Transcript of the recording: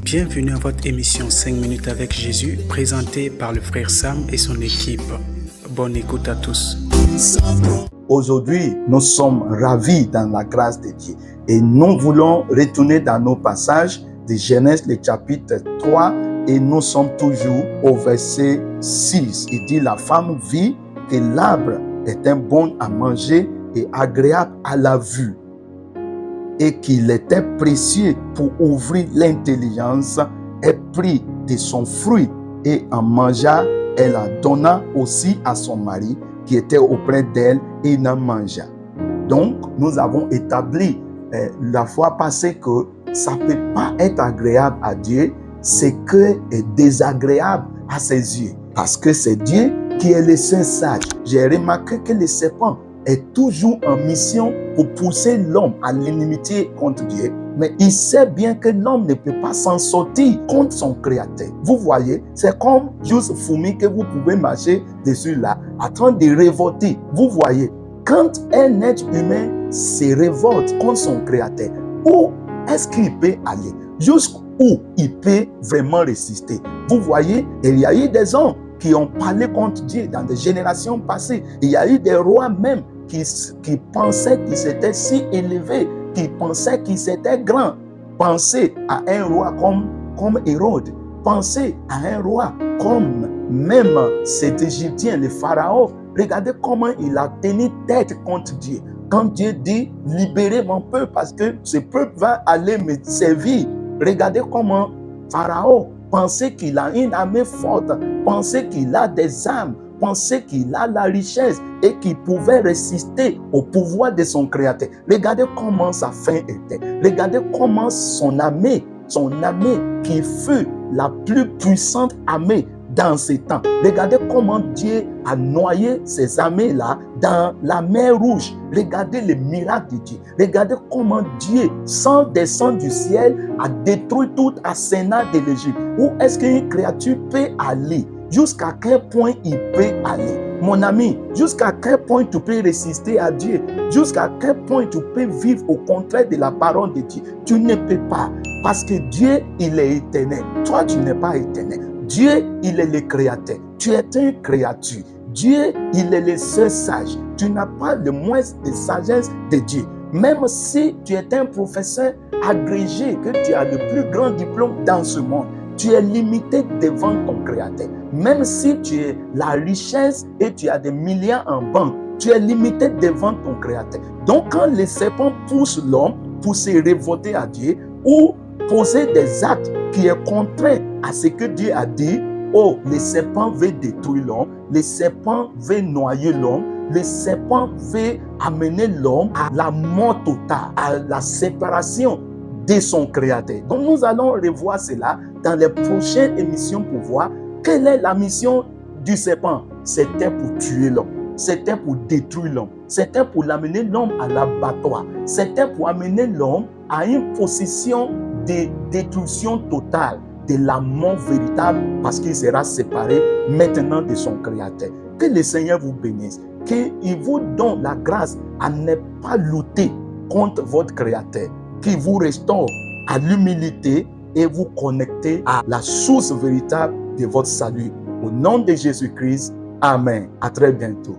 Bienvenue à votre émission 5 minutes avec Jésus, présentée par le frère Sam et son équipe. Bonne écoute à tous. Aujourd'hui, nous sommes ravis dans la grâce de Dieu et nous voulons retourner dans nos passages de Genèse, le chapitre 3, et nous sommes toujours au verset 6. Il dit, la femme vit que l'arbre était bon à manger et agréable à la vue, et qu'il était précieux pour ouvrir l'intelligence, et prit de son fruit et en mangea. Elle en donna aussi à son mari qui était auprès d'elle et il en mangea. Donc, nous avons établi la fois passée que ça ne peut pas être agréable à Dieu, c'est que est désagréable à ses yeux. Parce que c'est Dieu qui est le saint sage. J'ai remarqué que le serpent est toujours en mission pour pousser l'homme à l'inimitié contre Dieu. Mais il sait bien que l'homme ne peut pas s'en sortir contre son créateur. Vous voyez, c'est comme juste fourmi que vous pouvez marcher dessus là, en train de révolter. Vous voyez, quand un être humain se révolte contre son créateur, où est-ce qu'il peut aller? Jusqu'où il peut vraiment résister? Vous voyez, il y a eu des hommes qui ont parlé contre Dieu dans des générations passées. Il y a eu des rois même qui pensaient qu'ils étaient si élevés, qui pensaient qu'ils étaient grands. Pensez à un roi comme Hérode. Pensez à un roi comme même cet Égyptien, le Pharaon. Regardez comment il a tenu tête contre Dieu. Quand Dieu dit, libérez mon peuple parce que ce peuple va aller me servir. Regardez comment Pharaon pensait qu'il a une armée forte, pensait qu'il a des armes, pensait qu'il a la richesse et qu'il pouvait résister au pouvoir de son créateur. Regardez comment sa fin était. Regardez comment son armée qui fut la plus puissante armée dans ces temps. Regardez comment Dieu a noyé ces armées-là dans la mer Rouge. Regardez les miracles de Dieu. Regardez comment Dieu, sans descendre du ciel, a détruit tout arsenal de l'Égypte. Où est-ce qu'une créature peut aller? Jusqu'à quel point il peut aller? Mon ami, jusqu'à quel point tu peux résister à Dieu? Jusqu'à quel point tu peux vivre au contraire de la parole de Dieu? Tu ne peux pas. Parce que Dieu, il est éternel. Toi, tu n'es pas éternel. Dieu, il est le créateur. Tu es une créature. Dieu, il est le seul sage. Tu n'as pas le moins de sagesse de Dieu. Même si tu es un professeur agrégé, que tu as le plus grand diplôme dans ce monde, tu es limité devant ton créateur. Même si tu as la richesse et tu as des milliards en banque, tu es limité devant ton créateur. Donc quand le serpent pousse l'homme pour se révolter à Dieu ou poser des actes qui est contraire à ce que Dieu a dit, oh, le serpent veut détruire l'homme, le serpent veut noyer l'homme, le serpent veut amener l'homme à la mort totale, à la séparation de son créateur. Donc nous allons revoir cela dans les prochaines émissions pour voir quelle est la mission du serpent. C'était pour tuer l'homme, c'était pour détruire l'homme, c'était pour l'amener l'homme à l'abattoir, c'était pour amener l'homme à une position de détruction totale, de la mort véritable, parce qu'il sera séparé maintenant de son créateur. Que le Seigneur vous bénisse, qu'il vous donne la grâce à ne pas lutter contre votre créateur, qu'il vous restaure à l'humilité et vous connecter à la source véritable de votre salut. Au nom de Jésus-Christ, Amen. À très bientôt.